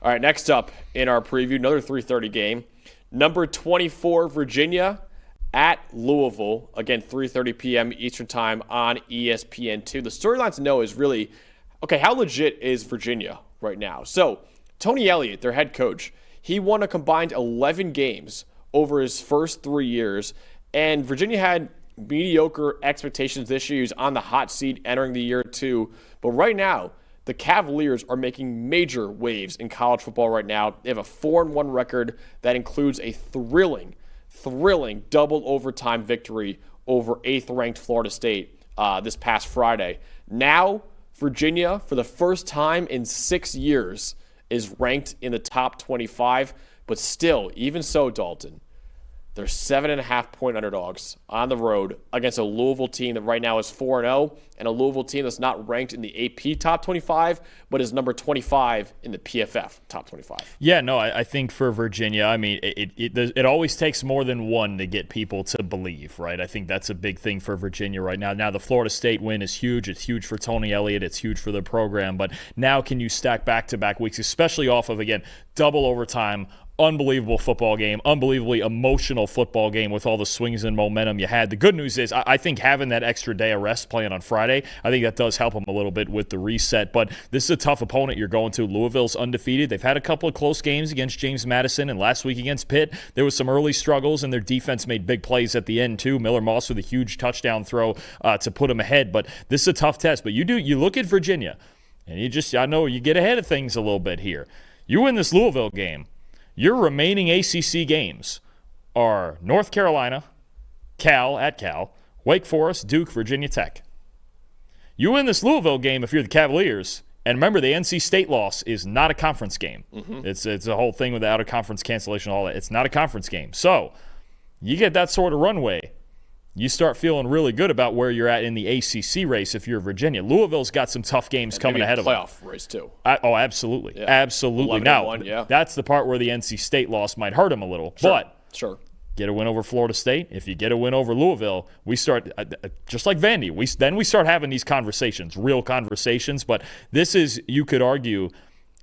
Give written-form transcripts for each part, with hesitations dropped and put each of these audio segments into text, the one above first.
All right, next up in our preview, another 3:30 game. Number 24, Virginia at Louisville. Again, 3:30 p.m. Eastern Time on ESPN2. The storyline to know is really, okay, how legit is Virginia right now? So, Tony Elliott, their head coach, he won a combined 11 games over his first 3 years, and Virginia had mediocre expectations this year. He was on the hot seat entering the year too. But right now, the Cavaliers are making major waves in college football right now. They have a 4-1 record that includes a thrilling double overtime victory over 8th-ranked Florida State this past Friday. Now, Virginia, for the first time in 6 years, is ranked in the top 25. But still, even so, Dalton, they're 7.5-point underdogs on the road against a Louisville team that right now is 4-0, and a Louisville team that's not ranked in the AP top 25, but is number 25 in the PFF top 25. Yeah, no, I think for Virginia, I mean, it always takes more than one to get people to believe, right? I think that's a big thing for Virginia right now. Now, the Florida State win is huge. It's huge for Tony Elliott. It's huge for the program. But now can you stack back-to-back weeks, especially off of, again, double overtime, unbelievable football game, unbelievably emotional football game with all the swings and momentum you had. The good news is I think having that extra day of rest playing on Friday, I think that does help them a little bit with the reset. But this is a tough opponent you're going to. Louisville's undefeated. They've had a couple of close games against James Madison, and last week against Pitt, there was some early struggles, and their defense made big plays at the end too. Miller Moss with a huge touchdown throw to put them ahead. But this is a tough test. But you look at Virginia, and I know you get ahead of things a little bit here. You win this Louisville game, your remaining ACC games are North Carolina, Cal, Wake Forest, Duke, Virginia Tech. You win this Louisville game if you're the Cavaliers, and remember the NC State loss is not a conference game. Mm-hmm. It's a whole thing with the out-of-conference cancellation, all that. It's not a conference game. So you get that sort of runway, you start feeling really good about where you're at in the ACC race if you're Virginia. Louisville's got some tough games coming ahead of them. Playoff race, too. Absolutely. Yeah. Absolutely. Now, that's the part where the NC State loss might hurt them a little. Sure. But sure. Get a win over Florida State. If you get a win over Louisville, we start, just like Vandy, we start having these conversations, real conversations. But this is, you could argue,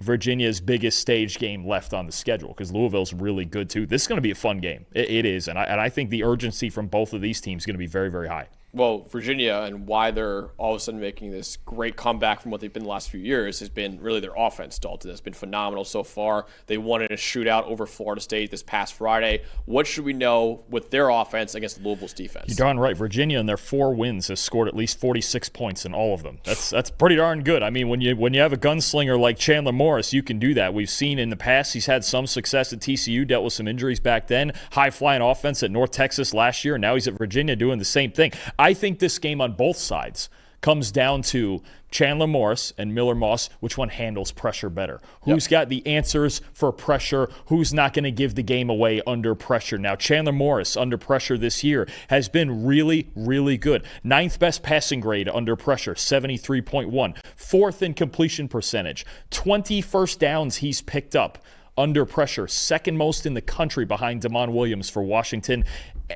Virginia's biggest stage game left on the schedule because Louisville's really good too. This is going to be a fun game. It is, and I think the urgency from both of these teams is going to be very, very high. Well, Virginia and why they're all of a sudden making this great comeback from what they've been the last few years has been really their offense, Dalton. It's been phenomenal so far. They won in a shootout over Florida State this past Friday. What should we know with their offense against Louisville's defense? You're darn right. Virginia in their 4 wins has scored at least 46 points in all of them. That's pretty darn good. I mean, when you have a gunslinger like Chandler Morris, you can do that. We've seen in the past he's had some success at TCU, dealt with some injuries back then. High-flying offense at North Texas last year, and now he's at Virginia doing the same thing. I think this game on both sides comes down to Chandler Morris and Miller Moss, which one handles pressure better? Who's got the answers for pressure? Who's not going to give the game away under pressure? Now, Chandler Morris under pressure this year has been really, really good. 9th best passing grade under pressure, 73.1. 4th in completion percentage. 20 first downs he's picked up under pressure. 2nd most in the country behind Damon Williams for Washington.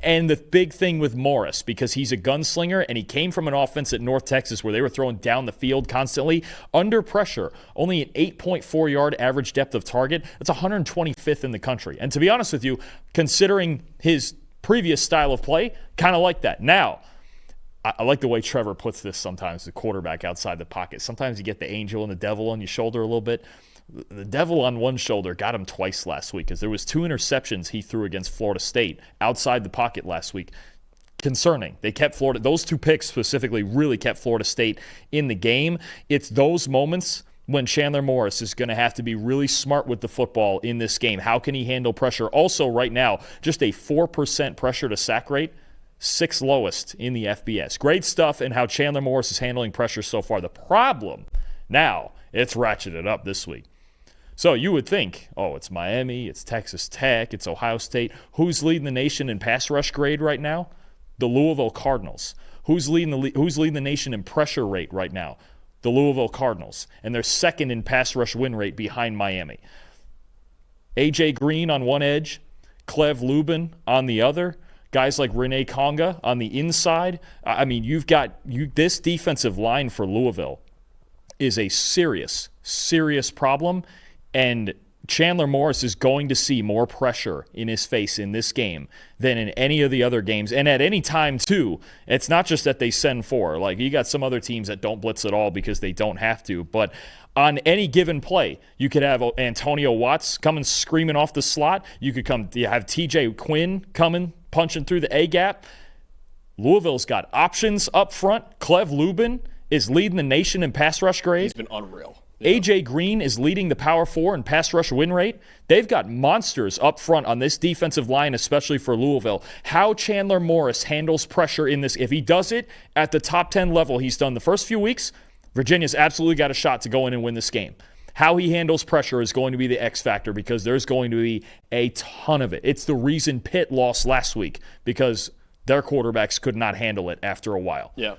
And the big thing with Morris, because he's a gunslinger and he came from an offense at North Texas where they were throwing down the field constantly, under pressure, only an 8.4-yard average depth of target. That's 125th in the country. And to be honest with you, considering his previous style of play, kind of like that. Now, I like the way Trevor puts this sometimes, the quarterback outside the pocket. Sometimes you get the angel and the devil on your shoulder a little bit. The devil on one shoulder got him twice last week because there was 2 interceptions he threw against Florida State outside the pocket last week. Concerning. They kept Florida, those 2 picks specifically really kept Florida State in the game. It's those moments when Chandler Morris is going to have to be really smart with the football in this game. How can he handle pressure? Also, right now, just a 4% pressure to sack rate. 6th lowest in the FBS. Great stuff in how Chandler Morris is handling pressure so far. The problem now, it's ratcheted up this week. So you would think, it's Miami, it's Texas Tech, it's Ohio State. Who's leading the nation in pass rush grade right now? The Louisville Cardinals. Who's leading the nation in pressure rate right now? The Louisville Cardinals. And they're 2nd in pass rush win rate behind Miami. A.J. Green on one edge, Clev Lubin on the other. Guys like Rene Conga on the inside. I mean, this defensive line for Louisville is a serious, serious problem. And Chandler Morris is going to see more pressure in his face in this game than in any of the other games. And at any time, too, it's not just that they send 4. Like, you got some other teams that don't blitz at all because they don't have to. But on any given play, you could have Antonio Watts coming screaming off the slot. You could have TJ Quinn coming, punching through the A-gap. Louisville's got options up front. Clev Lubin is leading the nation in pass rush grade. He's been unreal. Yeah. A.J. Green is leading the Power 4 in pass rush win rate. They've got monsters up front on this defensive line, especially for Louisville. How Chandler Morris handles pressure in this, if he does it at the top 10 level he's done the first few weeks, Virginia's absolutely got a shot to go in and win this game. How he handles pressure is going to be the X factor because there's going to be a ton of it. It's the reason Pitt lost last week because their quarterbacks could not handle it after a while. Yeah.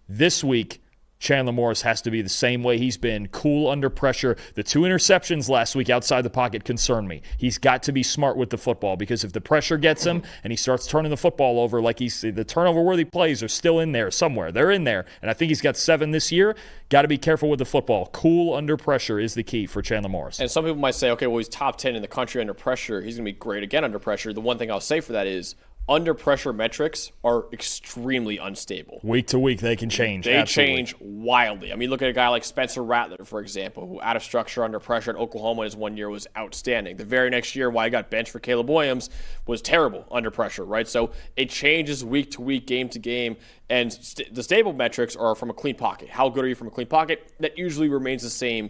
This week, Chandler Morris has to be the same way he's been, cool under pressure. The 2 interceptions last week outside the pocket concern me. He's got to be smart with the football because if the pressure gets him and he starts turning the football over like the turnover-worthy plays are still in there somewhere. They're in there, and I think he's got 7 this year. Got to be careful with the football. Cool under pressure is the key for Chandler Morris. And some people might say, okay, well, he's top 10 in the country under pressure. He's going to be great again under pressure. The one thing I'll say for that is under pressure metrics are extremely unstable. Week to week, they can change. They Absolutely. change wildly. I mean, look at a guy like Spencer Rattler, for example, who out of structure under pressure at Oklahoma his 1 year was outstanding. The very next year, why he got benched for Caleb Williams was terrible under pressure, right? So it changes week to week, game to game. And the stable metrics are from a clean pocket. How good are you from a clean pocket? That usually remains the same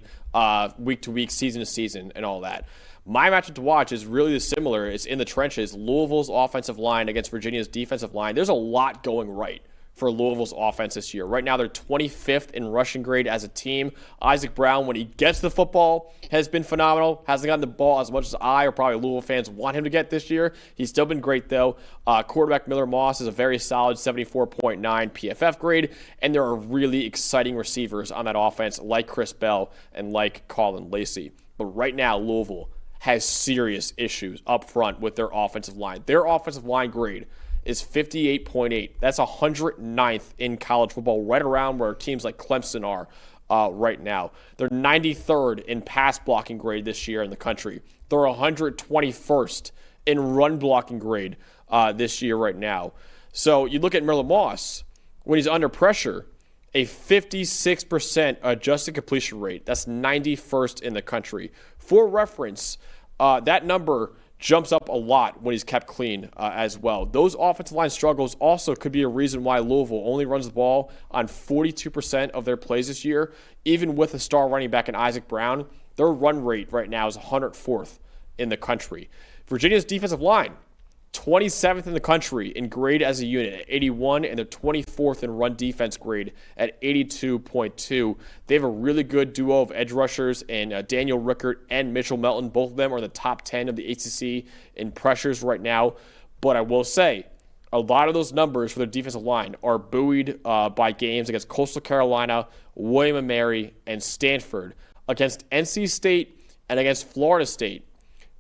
week to week, season to season, and all that. My matchup to watch is really similar. It's in the trenches. Louisville's offensive line against Virginia's defensive line. There's a lot going right for Louisville's offense this year. Right now, they're 25th in rushing grade as a team. Isaac Brown, when he gets the football, has been phenomenal. Hasn't gotten the ball as much as I or probably Louisville fans want him to get this year. He's still been great, though. Quarterback Miller Moss is a very solid 74.9 PFF grade, and there are really exciting receivers on that offense like Chris Bell and like Colin Lacey. But right now, Louisville has serious issues up front with their offensive line. Their offensive line grade is 58.8. That's 109th in college football, right around where teams like Clemson are right now. They're 93rd in pass blocking grade this year in the country. They're 121st in run blocking grade this year right now. So you look at Miller Moss, when he's under pressure, a 56% adjusted completion rate. That's 91st in the country. For reference, that number jumps up a lot when he's kept clean as well. Those offensive line struggles also could be a reason why Louisville only runs the ball on 42% of their plays this year. Even with a star running back in Isaac Brown, their run rate right now is 104th in the country. Virginia's defensive line, 27th in the country in grade as a unit at 81, and they're 24th in run defense grade at 82.2. They have a really good duo of edge rushers and Daniel Rickert and Mitchell Melton. Both of them are in the top 10 of the ACC in pressures right now. But I will say, a lot of those numbers for their defensive line are buoyed by games against Coastal Carolina, William & Mary, and Stanford. Against NC State and against Florida State,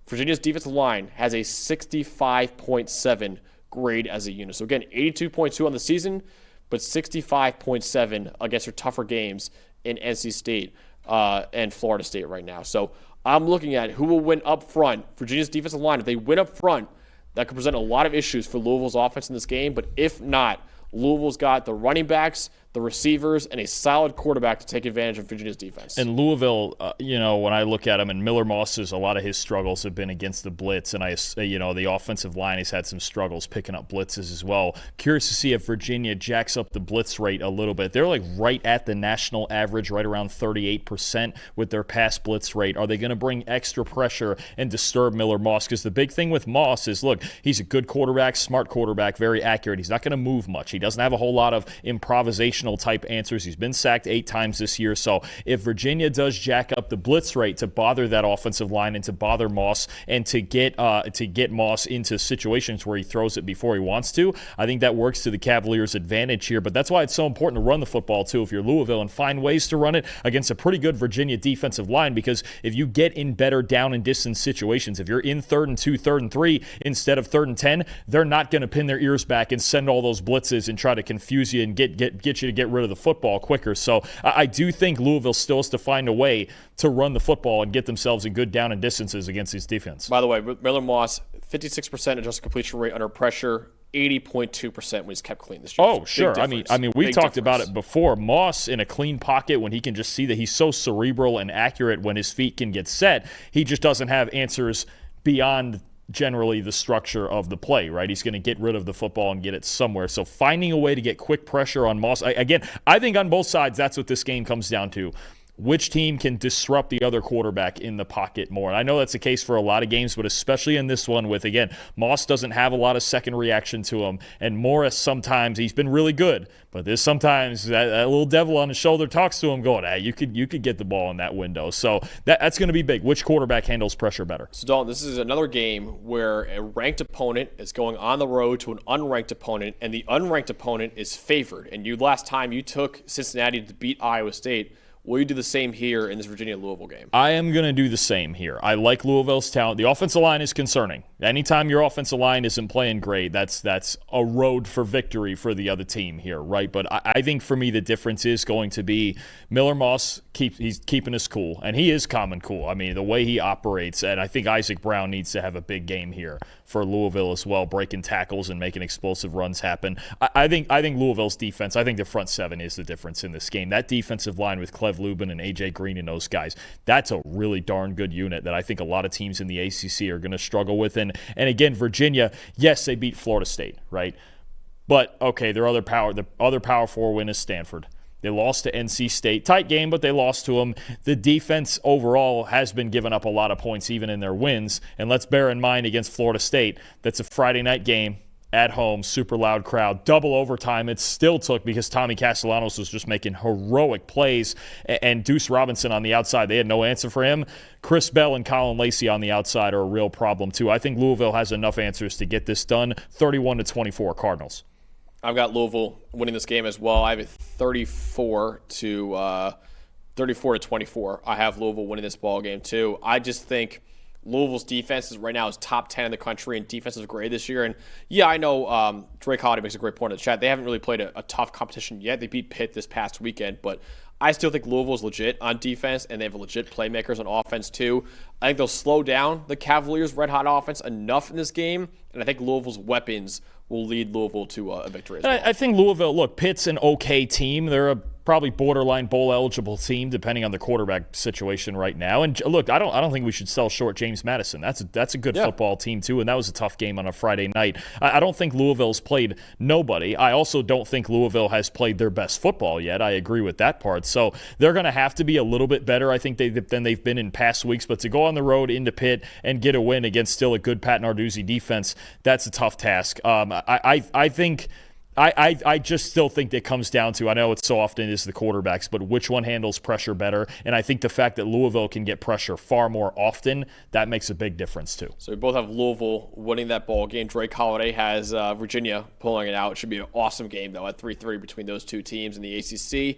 Virginia's defensive line has a 65.7 grade as a unit. So again, 82.2 on the season, but 65.7 against their tougher games in NC State and Florida State right now. So I'm looking at who will win up front. Virginia's defensive line, if they win up front, that could present a lot of issues for Louisville's offense in this game. But if not, Louisville's got the running backs, the receivers, and a solid quarterback to take advantage of Virginia's defense. And Louisville, when I look at him, and Miller Moss's, a lot of his struggles have been against the blitz, and the offensive line has had some struggles picking up blitzes as well. Curious to see if Virginia jacks up the blitz rate a little bit. They're like right at the national average, right around 38% with their pass blitz rate. Are they going to bring extra pressure and disturb Miller Moss? Because the big thing with Moss is, look, he's a good quarterback, smart quarterback, very accurate. He's not going to move much. He doesn't have a whole lot of improvisational type answers. He's been sacked 8 times this year. So if Virginia does jack up the blitz rate to bother that offensive line and to bother Moss and to get Moss into situations where he throws it before he wants to, I think that works to the Cavaliers' advantage here. But that's why it's so important to run the football too if you're Louisville and find ways to run it against a pretty good Virginia defensive line, because if you get in better down and distance situations, if you're in 3rd and 2, 3rd and 3 instead of 3rd and 10, they're not going to pin their ears back and send all those blitzes and try to confuse you and get you to to get rid of the football quicker. So I do think Louisville still has to find a way to run the football and get themselves in good down and distances against this defense. By the way, Miller Moss, 56% adjusted completion rate under pressure, 80.2% when he's kept clean this year. Oh, sure. I mean, we talked about it before. Moss in a clean pocket, when he can just see that he's so cerebral and accurate when his feet can get set, he just doesn't have answers beyond generally the structure of the play, right? He's going to get rid of the football and get it somewhere. So finding a way to get quick pressure on Moss, again, I think on both sides, that's what this game comes down to. Which team can disrupt the other quarterback in the pocket more? And I know that's the case for a lot of games, but especially in this one with, again, Moss doesn't have a lot of second reaction to him. And Morris, sometimes he's been really good, but there's sometimes that little devil on his shoulder talks to him going, hey, you could get the ball in that window. So that's going to be big. Which quarterback handles pressure better? So, Dalton, this is another game where a ranked opponent is going on the road to an unranked opponent, and the unranked opponent is favored. And last time you took Cincinnati to beat Iowa State. Will you do the same here in this Virginia-Louisville game? I am going to do the same here. I like Louisville's talent. The offensive line is concerning. Anytime your offensive line isn't playing great, that's a road for victory for the other team here, right? But I think for me the difference is going to be Miller Moss, he's keeping his cool, and he is calm and cool. I mean, the way he operates, and I think Isaac Brown needs to have a big game here for Louisville as well, breaking tackles and making explosive runs happen. I think Louisville's defense, I think the front seven is the difference in this game. That defensive line with Clev Lubin and A.J. Green and those guys, that's a really darn good unit that I think a lot of teams in the ACC are going to struggle with. And again, Virginia, yes, they beat Florida State, right? But, okay, the other Power 4 win is Stanford. They lost to NC State. Tight game, but they lost to them. The defense overall has been giving up a lot of points even in their wins. And let's bear in mind against Florida State, that's a Friday night game at home, super loud crowd, double overtime. It still took because Tommy Castellanos was just making heroic plays, and Deuce Robinson on the outside, they had no answer for him. Chris Bell and Colin Lacey on the outside are a real problem too. I think Louisville has enough answers to get this done. 31-24 Cardinals. I've got Louisville winning this game as well. I have it 34 to 24. I have Louisville winning this ball game too. I just think Louisville's defense right now is top 10 in the country in defensive grade this year. And yeah, I know Drake Holiday makes a great point in the chat. They haven't really played a tough competition yet. They beat Pitt this past weekend, but I still think Louisville's legit on defense, and they have legit playmakers on offense too. I think they'll slow down the Cavaliers' red-hot offense enough in this game, and I think Louisville's weapons will lead Louisville to a victory as well. I think Louisville, look, Pitt's an okay team. They're a probably borderline bowl-eligible team, depending on the quarterback situation right now. And look, I don't think we should sell short James Madison. That's a good football team too, and that was a tough game on a Friday night. I don't think Louisville's played nobody. I also don't think Louisville has played their best football yet. I agree with that part. So they're going to have to be a little bit better, I think, than they've been in past weeks. But to go on the road into Pitt and get a win against still a good Pat Narduzzi defense, that's a tough task. I just still think it comes down to, I know it's so often is the quarterbacks, but which one handles pressure better. And I think the fact that Louisville can get pressure far more often, that makes a big difference too. So we both have Louisville winning that ball game. Drake Holiday has Virginia pulling it out. It should be an awesome game, though, at 3-3 between those two teams in the ACC.